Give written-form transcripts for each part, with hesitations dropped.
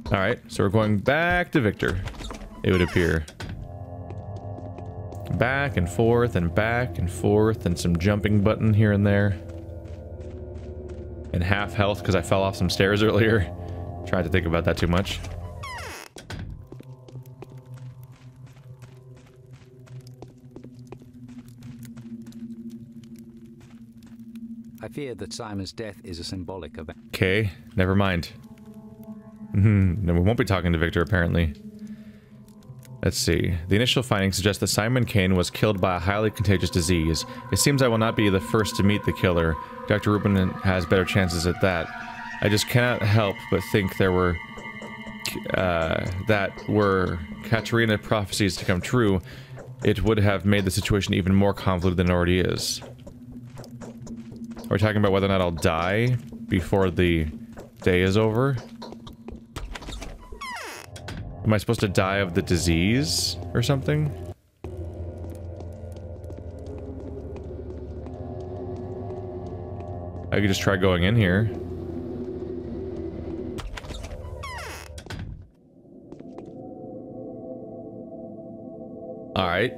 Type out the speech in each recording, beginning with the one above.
Alright, so we're going back to Victor, it would appear. Back and forth and back and forth and some jumping button here and there. And half health because I fell off some stairs earlier. Tried to think about that too much. I fear that Simon's death is a symbolic event. Okay, never mind. No, we won't be talking to Victor, apparently. Let's see. The initial findings suggest that Simon Kane was killed by a highly contagious disease. It seems I will not be the first to meet the killer. Dr. Rubin has better chances at that. I just cannot help but think there were... that were Katerina prophecies to come true, it would have made the situation even more convoluted than it already is. Are we talking about whether or not I'll die before the day is over? Am I supposed to die of the disease or something? I could just try going in here. Alright.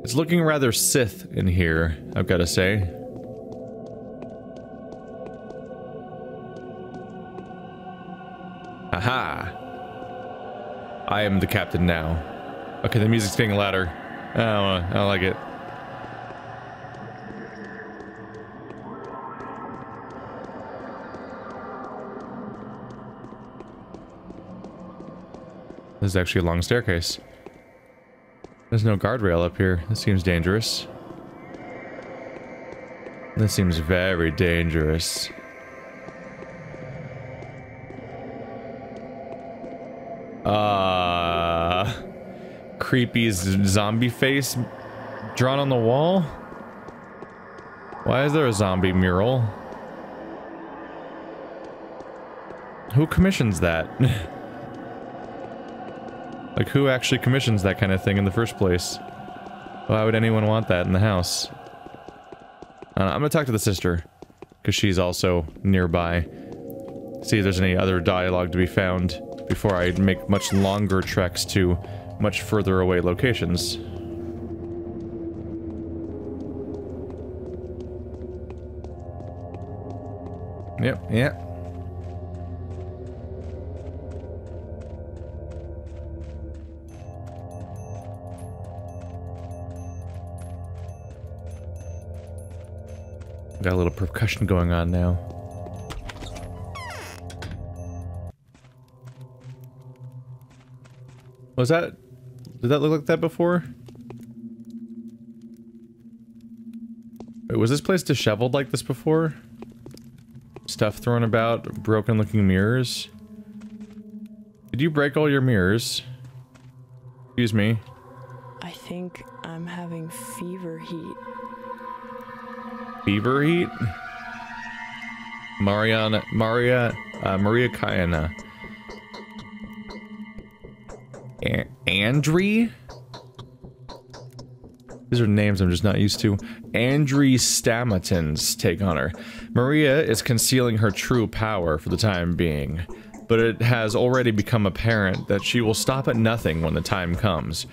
It's looking rather Sith in here, I've got to say. Aha! I am the captain now. Okay, the music's getting louder. I don't like it. This is actually a long staircase. There's no guardrail up here. This seems dangerous. This seems very dangerous. Creepy zombie face drawn on the wall? Why is there a zombie mural? Who commissions that? Like, who actually commissions that kind of thing in the first place? Why would anyone want that in the house? I'm gonna talk to the sister, because she's also nearby. See if there's any other dialogue to be found before I make much longer treks to much further away locations. Yep. Got a little percussion going on now. Was that... Did that look like that before? Wait, was this place disheveled like this before? Stuff thrown about, broken looking mirrors? Did you break all your mirrors? Excuse me. I think I'm having fever heat. Fever heat? Maria Kayana. Andri? These are names I'm just not used to. Andri Stamatin's take on her. Maria is concealing her true power for the time being, but it has already become apparent that she will stop at nothing when the time comes.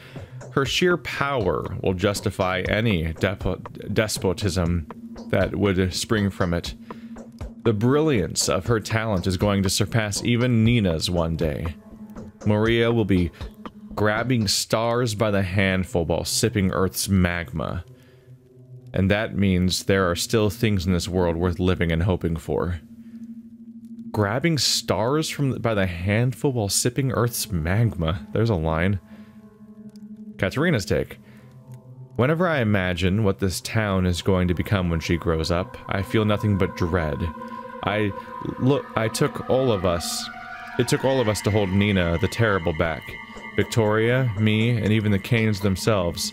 Her sheer power will justify any despotism that would spring from it. The brilliance of her talent is going to surpass even Nina's one day. Maria will be grabbing stars by the handful while sipping Earth's magma. And that means there are still things in this world worth living and hoping for. Grabbing stars by the handful while sipping Earth's magma. There's a line. Katerina's take. Whenever I imagine what this town is going to become when she grows up, I feel nothing but dread. It took all of us to hold Nina the Terrible back. Victoria, me, and even the Kanes themselves.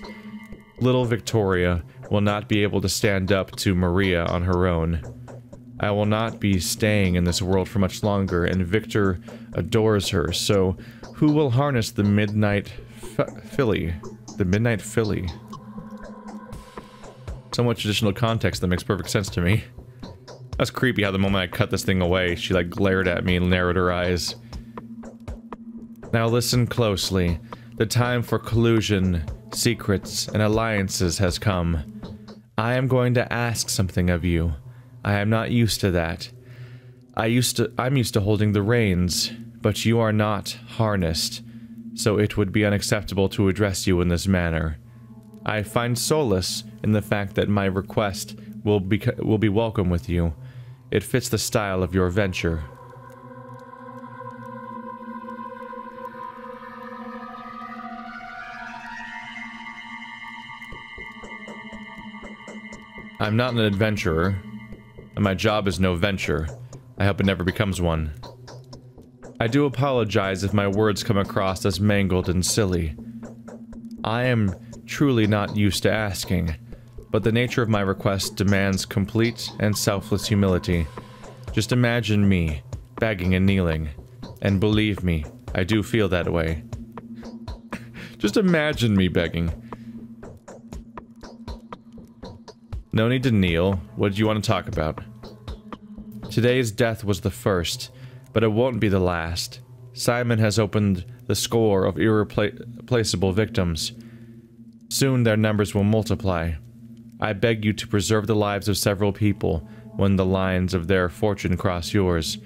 Little Victoria will not be able to stand up to Maria on her own. I will not be staying in this world for much longer, and Victor adores her, so who will harness the midnight filly? The midnight filly. Somewhat traditional context that makes perfect sense to me. That's creepy how the moment I cut this thing away, she like glared at me and narrowed her eyes. Now listen closely. The time for collusion, secrets, and alliances has come. I am going to ask something of you. I am not used to that. I'm used to holding the reins, but you are not harnessed, so it would be unacceptable to address you in this manner. I find solace in the fact that my request will be welcome with you. It fits the style of your venture. I'm not an adventurer, and my job is no venture. I hope it never becomes one. I do apologize if my words come across as mangled and silly. I am truly not used to asking, but the nature of my request demands complete and selfless humility. Just imagine me, begging and kneeling, and believe me, I do feel that way. Just imagine me begging. No need to kneel. What do you want to talk about? Today's death was the first, but it won't be the last. Simon has opened the score of irreplaceable victims. Soon their numbers will multiply. I beg you to preserve the lives of several people when the lines of their fortune cross yours.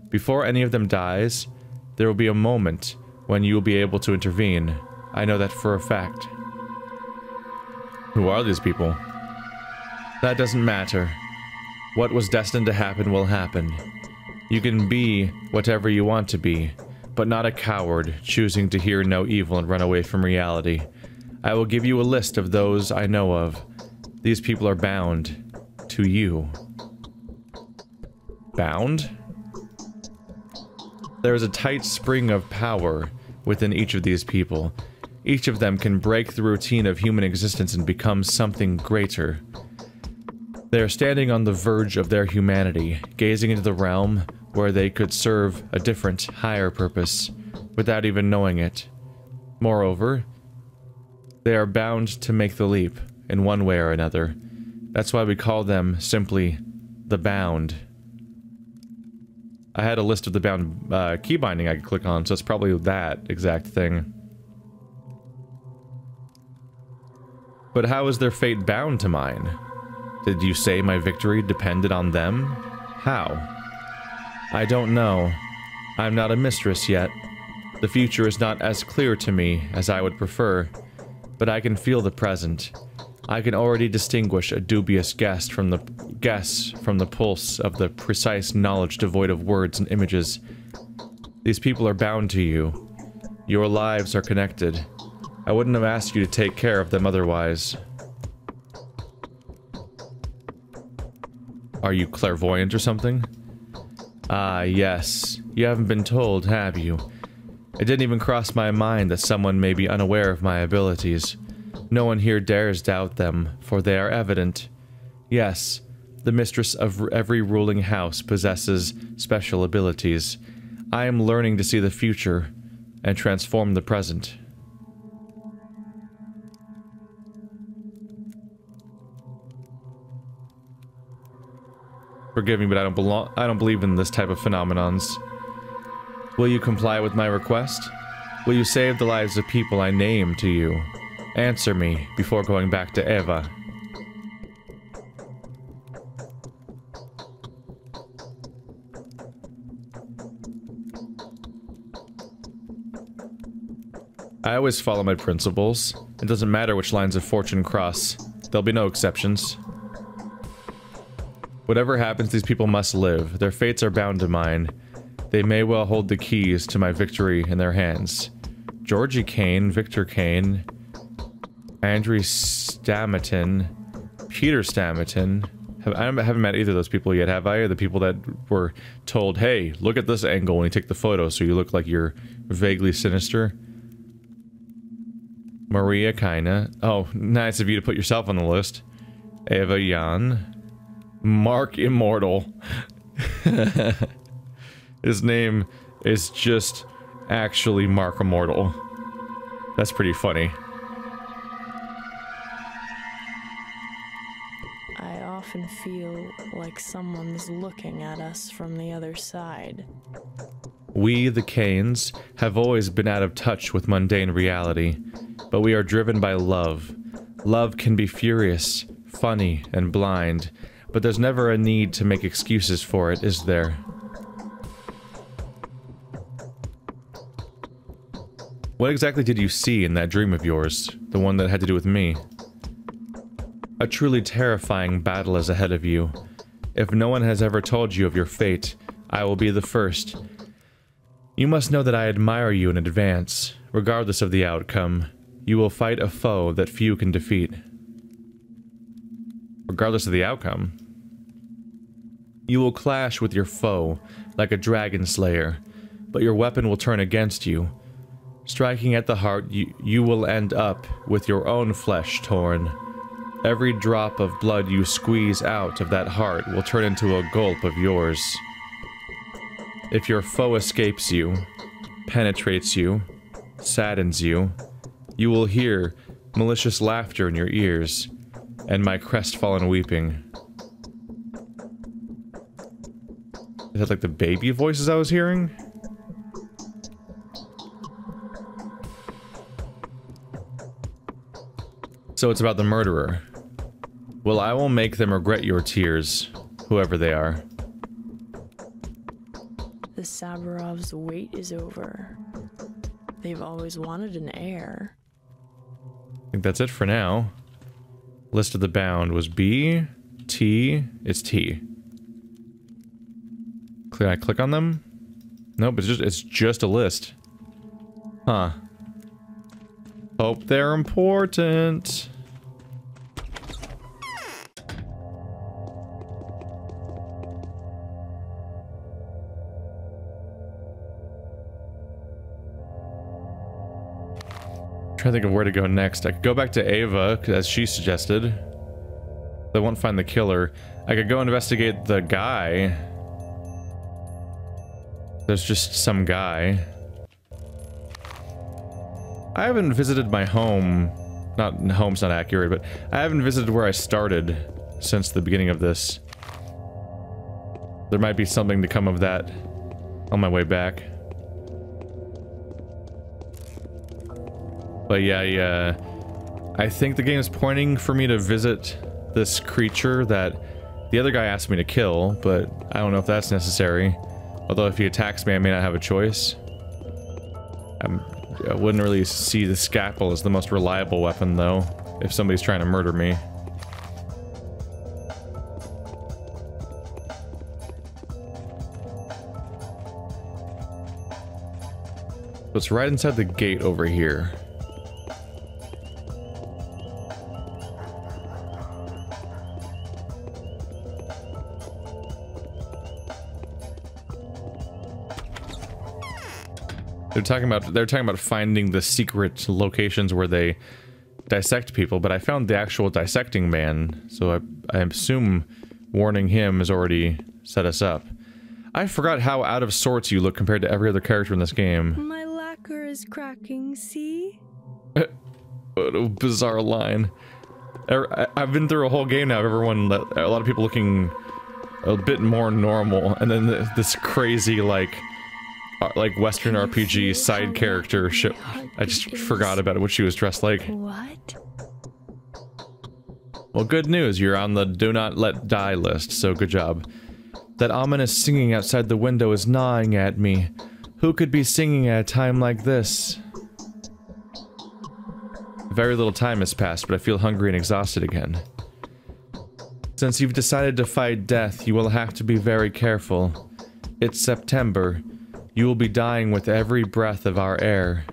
Before any of them dies, there will be a moment when you will be able to intervene. I know that for a fact. Who are these people? That doesn't matter. What was destined to happen will happen. You can be whatever you want to be, but not a coward choosing to hear no evil and run away from reality. I will give you a list of those I know of. These people are bound to you. Bound? There is a tight spring of power within each of these people. Each of them can break the routine of human existence and become something greater. They are standing on the verge of their humanity, gazing into the realm where they could serve a different, higher purpose, without even knowing it. Moreover, they are bound to make the leap, in one way or another. That's why we call them simply the Bound. I had a list of the Bound key binding I could click on, so it's probably that exact thing. But how is their fate bound to mine? Did you say my victory depended on them? How? I don't know. I'm not a mistress yet. The future is not as clear to me as I would prefer, but I can feel the present. I can already distinguish a dubious guess from the pulse of the precise knowledge devoid of words and images. These people are bound to you. Your lives are connected. I wouldn't have asked you to take care of them otherwise. Are you clairvoyant or something? Ah, yes. You haven't been told, have you? It didn't even cross my mind that someone may be unaware of my abilities. No one here dares doubt them, for they are evident. Yes, the mistress of every ruling house possesses special abilities. I am learning to see the future and transform the present. Forgive me, but I don't believe in this type of phenomenons. Will you comply with my request? Will you save the lives of people I name to you? Answer me before going back to Eva. I always follow my principles. It doesn't matter which lines of fortune cross. There'll be no exceptions. Whatever happens, these people must live. Their fates are bound to mine. They may well hold the keys to my victory in their hands. Georgie Kane, Victor Kane, Andrew Stamaton, Peter Stamaton. I haven't met either of those people yet, have I? Or the people that were told, hey, look at this angle when you take the photo so you look like you're vaguely sinister. Maria Kaina. Oh, nice of you to put yourself on the list. Eva Jan. Mark Immortal. His name is just actually Mark Immortal. That's pretty funny. I often feel like someone's looking at us from the other side. We, the Canes, have always been out of touch with mundane reality, but we are driven by love. Love can be furious, funny, and blind, but there's never a need to make excuses for it, is there? What exactly did you see in that dream of yours? The one that had to do with me? A truly terrifying battle is ahead of you. If no one has ever told you of your fate, I will be the first. You must know that I admire you in advance. Regardless of the outcome, you will fight a foe that few can defeat. Regardless of the outcome? You will clash with your foe, like a dragon slayer, but your weapon will turn against you. Striking at the heart, you will end up with your own flesh torn. Every drop of blood you squeeze out of that heart will turn into a gulp of yours. If your foe escapes you, penetrates you, saddens you, you will hear malicious laughter in your ears, and my crestfallen weeping. Is that like the baby voices I was hearing? So it's about the murderer. Well, I will make them regret your tears, whoever they are. The Saburovs' wait is over. They've always wanted an heir. I think that's it for now. List of the bound was B, T, it's T. Can I click on them? Nope, it's just a list. Huh. Hope they're important. Trying to think of where to go next. I could go back to Ava, as she suggested. I won't find the killer. I could go investigate the guy. There's just some guy. I haven't visited my home. Home's not accurate, but I haven't visited where I started since the beginning of this. There might be something to come of that on my way back. But yeah, I think the game is pointing for me to visit this creature that the other guy asked me to kill, but I don't know if that's necessary. Although if he attacks me, I may not have a choice. I wouldn't really see the scalpel as the most reliable weapon, though, if somebody's trying to murder me. So it's right inside the gate over here. They're talking about finding the secret locations where they dissect people, but I found the actual dissecting man, so I assume warning him has already set us up. I forgot how out of sorts you look compared to every other character in this game. My lacquer is cracking, see? What a bizarre line. I've been through a whole game now of everyone, a lot of people looking a bit more normal, and then this crazy, like Western RPG side character ship. I just forgot about it, what she was dressed like. What? Well, good news, you're on the do not let die list, so good job. That ominous singing outside the window is gnawing at me. Who could be singing at a time like this? Very little time has passed, but I feel hungry and exhausted again. Since you've decided to fight death, you will have to be very careful. It's September. You will be dying with every breath of our air.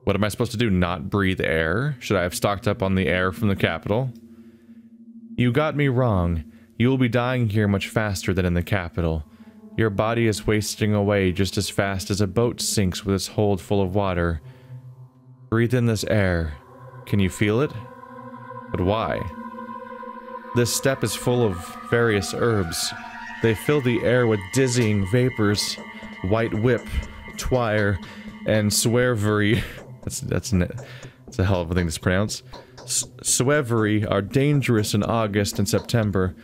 What am I supposed to do? Not breathe air? Should I have stocked up on the air from the capital? You got me wrong. You will be dying here much faster than in the capital. Your body is wasting away just as fast as a boat sinks with its hold full of water. Breathe in this air. Can you feel it? But why? This steppe is full of various herbs. They fill the air with dizzying vapors. White whip, twire, and swearvery. That's a hell of a thing to pronounce. Soevery are dangerous in August and September,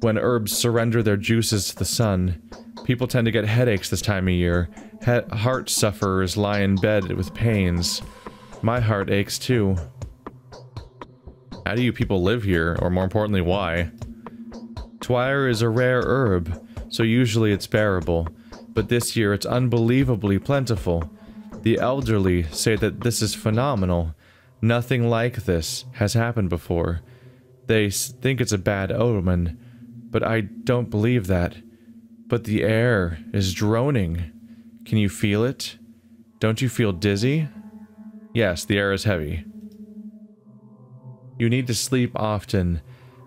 when herbs surrender their juices to the sun. People tend to get headaches this time of year. Heart sufferers lie in bed with pains. My heart aches too. How do you people live here, or more importantly, why? Twire is a rare herb, so usually it's bearable, but this year it's unbelievably plentiful. The elderly say that this is phenomenal. Nothing like this has happened before. They think it's a bad omen, but I don't believe that. But the air is droning. Can you feel it? Don't you feel dizzy? Yes, the air is heavy. You need to sleep often.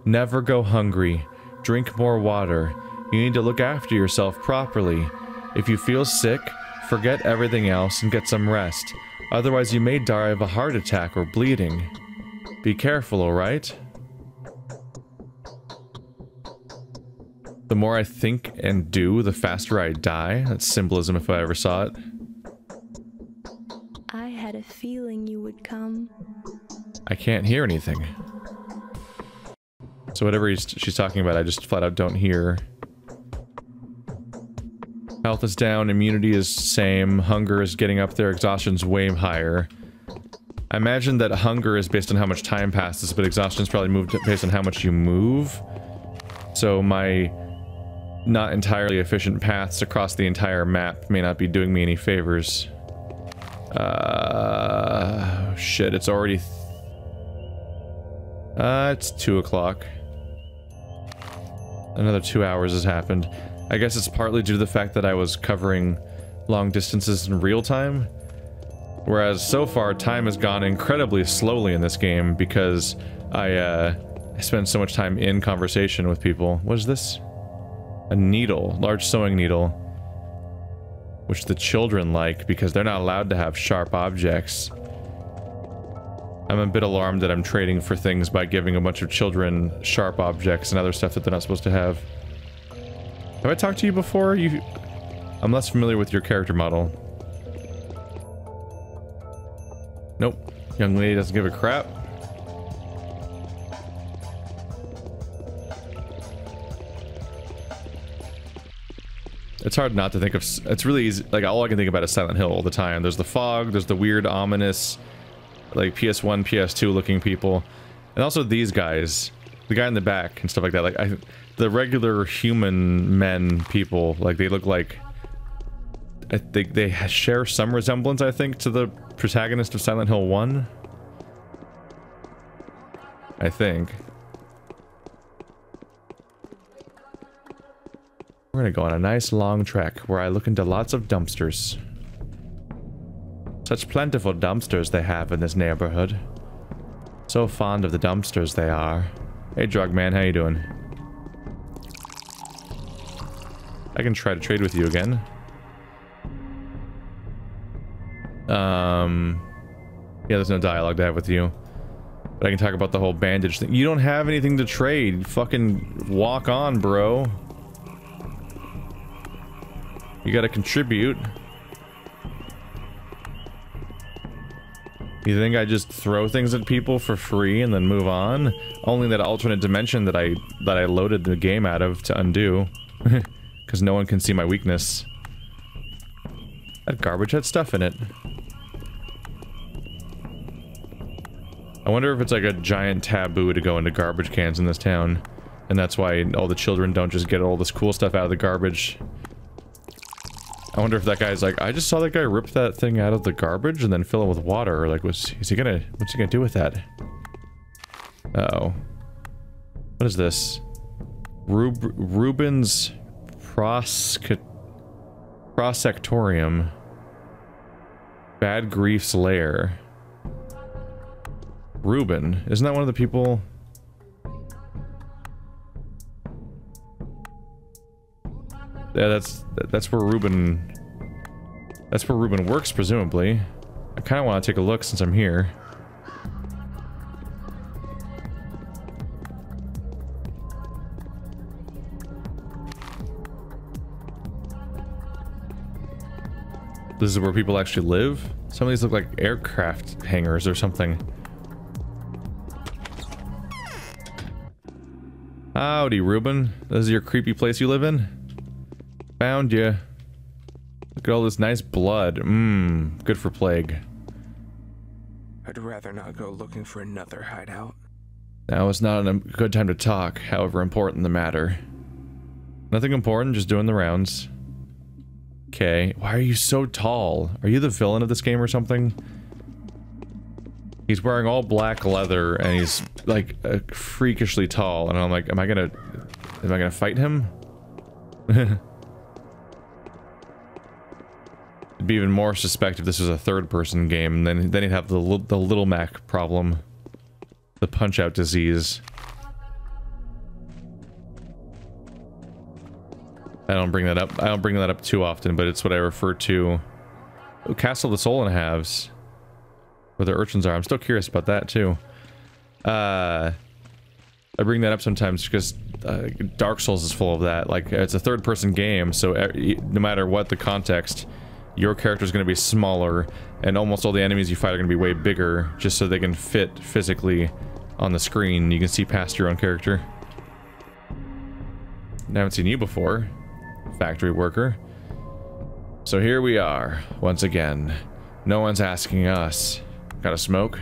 Never go hungry. Drink more water. You need to look after yourself properly. If you feel sick, forget everything else and get some rest. Otherwise you may die of a heart attack or bleeding. Be careful, alright? The more I think and do, the faster I die. That's symbolism if I ever saw it. I had a feeling you would come. I can't hear anything. So whatever she's talking about, I just flat out don't hear. Health is down, immunity is same, hunger is getting up there, exhaustion's way higher. I imagine that hunger is based on how much time passes, but exhaustion's probably moved based on how much you move. So my not entirely efficient paths across the entire map may not be doing me any favors. Shit, it's already... it's 2 o'clock. Another 2 hours has happened. I guess it's partly due to the fact that I was covering long distances in real time. Whereas so far, time has gone incredibly slowly in this game because I spend so much time in conversation with people. What is this? A needle. Large sewing needle. Which the children like because they're not allowed to have sharp objects. I'm a bit alarmed that I'm trading for things by giving a bunch of children sharp objects and other stuff that they're not supposed to have. Have I talked to you before? I'm less familiar with your character model. Nope. Young lady doesn't give a crap. It's hard not to think of... It's really easy. Like, all I can think about is Silent Hill all the time. There's the fog, there's the weird, ominous, like, PS1, PS2 looking people. And also these guys. The guy in the back and stuff like that. Like, the regular human men people, like, they look like... I think they share some resemblance, I think, to the protagonist of Silent Hill 1. I think. We're gonna go on a nice long trek where I look into lots of dumpsters. Such plentiful dumpsters they have in this neighborhood. So fond of the dumpsters they are. Hey, drug man, how you doing? I can try to trade with you again. Yeah, there's no dialogue to have with you. But I can talk about the whole bandage thing. You don't have anything to trade. Fucking walk on, bro. You gotta contribute. You think I just throw things at people for free and then move on? Only that alternate dimension that I loaded the game out of to undo. Because no one can see my weakness. That garbage had stuff in it. I wonder if it's like a giant taboo to go into garbage cans in this town. And that's why all the children don't just get all this cool stuff out of the garbage. I wonder if that guy's like, I just saw that guy rip that thing out of the garbage and then fill it with water. Or like, what's he gonna do with that? Uh-oh. What is this? Rubens Prosectorium. Bad Grief's Lair. Reuben, isn't that one of the people? Yeah, that's where Reuben... That's where Reuben works, presumably. I kind of want to take a look since I'm here. This is where people actually live? Some of these look like aircraft hangars or something. Howdy, Ruben. This is your creepy place you live in? Found you. Look at all this nice blood. Mmm, good for plague. I'd rather not go looking for another hideout. Now it's not a good time to talk, however important the matter. Nothing important, just doing the rounds. Okay, why are you so tall? Are you the villain of this game or something? He's wearing all black leather and he's like freakishly tall, and I'm like, am I gonna fight him? It'd be even more suspect if this was a third-person game, and then he'd have the Little Mac problem, the punch-out disease. I don't bring that up too often, but it's what I refer to. Oh, Castle of the Soul in halves. Where the urchins are. I'm still curious about that too. I bring that up sometimes because Dark Souls is full of that. Like, it's a third-person game, so no matter what the context, your character is going to be smaller, and almost all the enemies you fight are going to be way bigger, just so they can fit physically on the screen. You can see past your own character. I haven't seen you before, factory worker. So here we are, once again. No one's asking us. Got a smoke?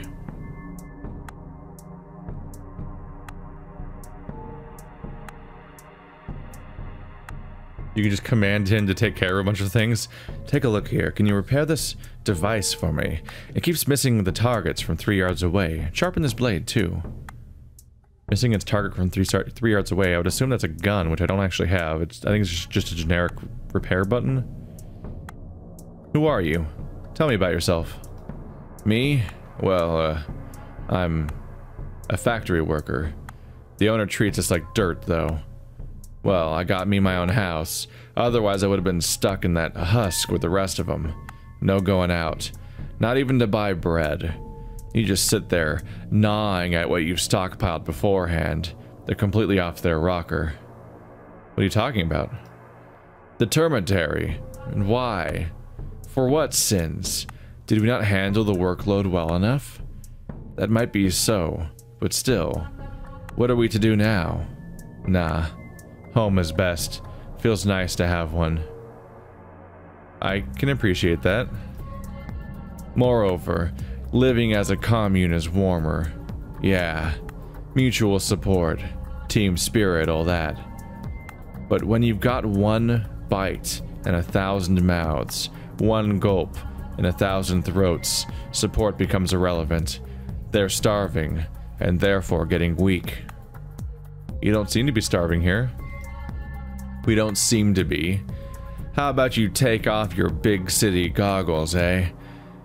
You can just command him to take care of a bunch of things. Take a look here. Can you repair this device for me? It keeps missing the targets from 3 yards away. Sharpen this blade, too. Missing its target from 3 yards away. I would assume that's a gun, which I don't actually have. I think it's just a generic repair button. Who are you? Tell me about yourself. Me? Well, I'm a factory worker. The owner treats us like dirt, though. Well, I got me my own house. Otherwise, I would have been stuck in that husk with the rest of them. No going out. Not even to buy bread. You just sit there, gnawing at what you've stockpiled beforehand. They're completely off their rocker. What are you talking about? The termitary. And why? For what sins? Did we not handle the workload well enough? That might be so, but still. What are we to do now? Nah. Home is best. Feels nice to have one. I can appreciate that. Moreover, living as a commune is warmer. Yeah. Mutual support. Team spirit, all that. But when you've got one bite and 1,000 mouths, one gulp in 1,000 throats, support becomes irrelevant. They're starving, and therefore getting weak. You don't seem to be starving here. We don't seem to be. How about you take off your big city goggles, eh?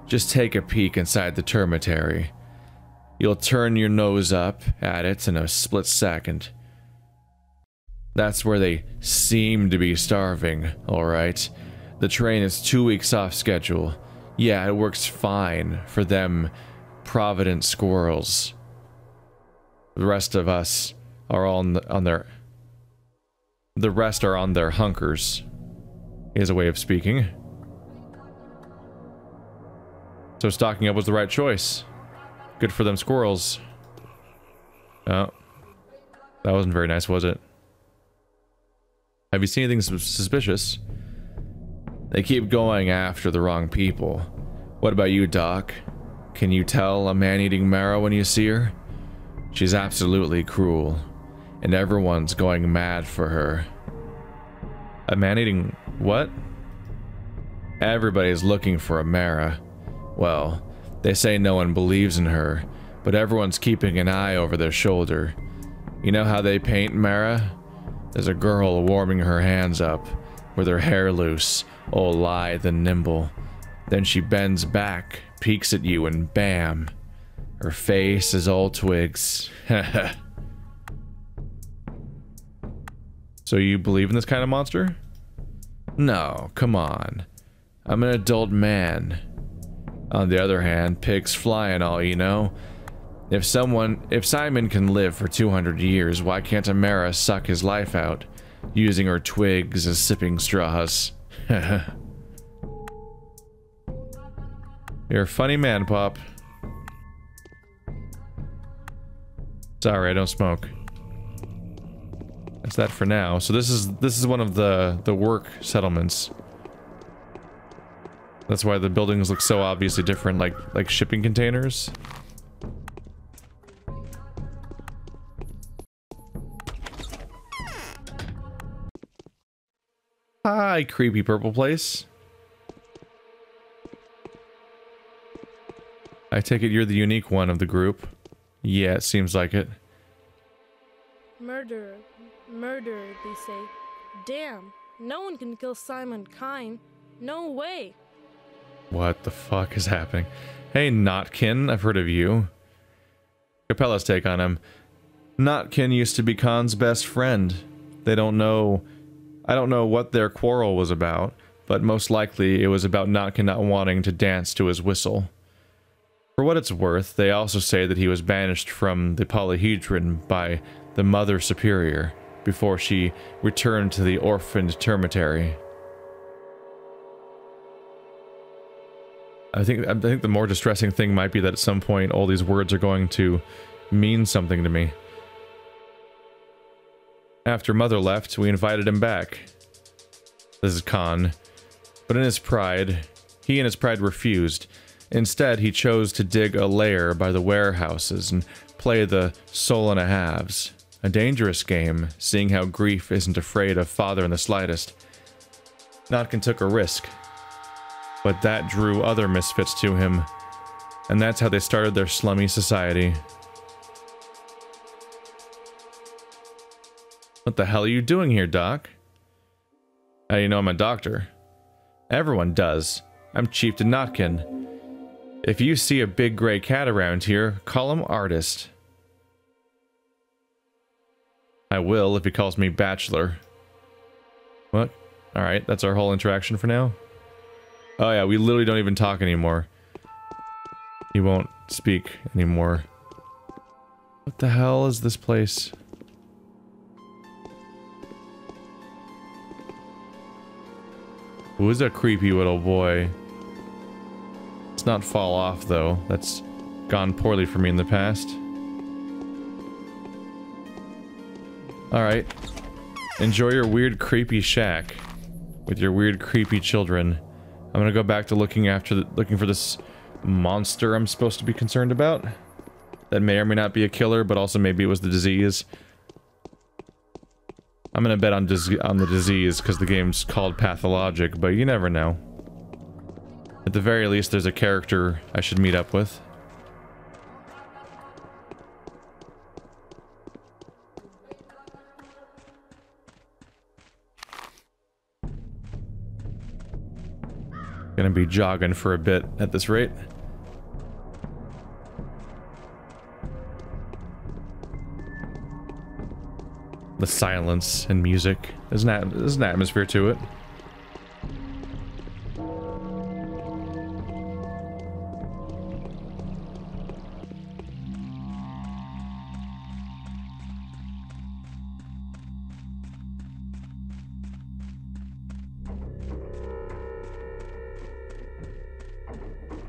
Just take a peek inside the termitary. You'll turn your nose up at it in a split second. That's where they seem to be starving, alright? The train is 2 weeks off schedule. Yeah, it works fine for them provident squirrels. The rest of us are all on their... The rest are on their hunkers, is a way of speaking. So stocking up was the right choice. Good for them squirrels. Oh. That wasn't very nice, was it? Have you seen anything suspicious? They keep going after the wrong people. What about you, Doc? Can you tell a man-eating Mara when you see her? She's absolutely cruel, and everyone's going mad for her. A man-eating what? Everybody's looking for a Mara. Well, they say no one believes in her, but everyone's keeping an eye over their shoulder. You know how they paint Mara? There's a girl warming her hands up, with her hair loose, all lithe and nimble. Then she bends back, peeks at you, and bam! Her face is all twigs. So you believe in this kind of monster? No, come on. I'm an adult man. On the other hand, pigs fly and all, you know? If Simon can live for 200 years, why can't Amara suck his life out, using her twigs as sipping straws? You're a funny man, Pop. Sorry, I don't smoke. That's that for now. So this is one of the work settlements. That's why the buildings look so obviously different, like shipping containers. Hi, creepy purple place. I take it you're the unique one of the group. Yeah, it seems like it. Murderer, murderer, they say. Damn, no one can kill Simon Kine. No way. What the fuck is happening? Hey, Notkin, I've heard of you. Capella's take on him. Notkin used to be Khan's best friend. I don't know what their quarrel was about, but most likely it was about Notkin not wanting to dance to his whistle. For what it's worth, they also say that he was banished from the polyhedron by the Mother Superior before she returned to the orphaned termitary. I think the more distressing thing might be that at some point all these words are going to mean something to me. After Mother left, we invited him back. This is Khan. But in his pride, he and his pride refused. Instead, he chose to dig a lair by the warehouses and play the soul and a halves. A dangerous game, seeing how grief isn't afraid of father in the slightest. Notkin took a risk. But that drew other misfits to him, and that's how they started their slummy society. What the hell are you doing here, Doc? How do you know I'm a doctor? Everyone does. I'm Chieftain Notkin. If you see a big gray cat around here, call him Artist. I will if he calls me Bachelor. What? Alright, that's our whole interaction for now? Oh yeah, we literally don't even talk anymore. He won't speak anymore. What the hell is this place? Who is a creepy little boy? Let's not fall off though. That's gone poorly for me in the past. Alright. Enjoy your weird creepy shack. With your weird creepy children. I'm gonna go back to looking for this monster I'm supposed to be concerned about. That may or may not be a killer, but also maybe it was the disease. I'm gonna bet on the disease because the game's called Pathologic, but you never know. At the very least, there's a character I should meet up with. Gonna be jogging for a bit at this rate. The silence and music. There's an atmosphere to it.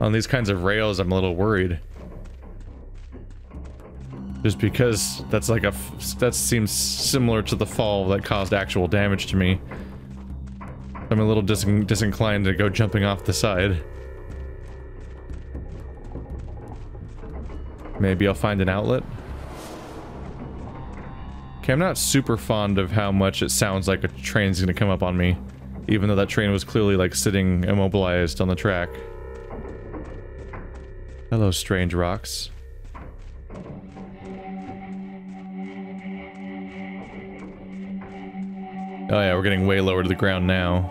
On these kinds of rails, I'm a little worried. Just because that's like that seems similar to the fall that caused actual damage to me. I'm a little disinclined to go jumping off the side. Maybe I'll find an outlet. Okay, I'm not super fond of how much it sounds like a train's gonna come up on me. Even though that train was clearly like sitting immobilized on the track. Hello, strange rocks. Oh yeah, we're getting way lower to the ground now.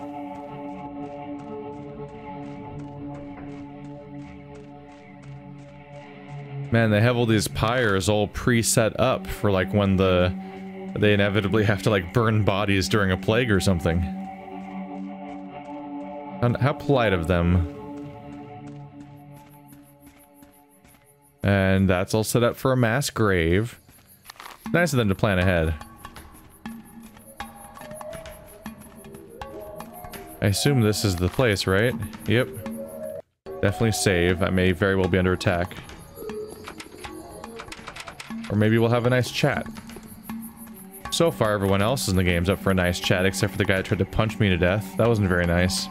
Man, they have all these pyres all pre-set up for like when they inevitably have to like burn bodies during a plague or something. And how polite of them. And that's all set up for a mass grave. Nice of them to plan ahead. I assume this is the place, right? Yep. Definitely save. I may very well be under attack. Or maybe we'll have a nice chat. So far, everyone else in the game's up for a nice chat, except for the guy that tried to punch me to death. That wasn't very nice.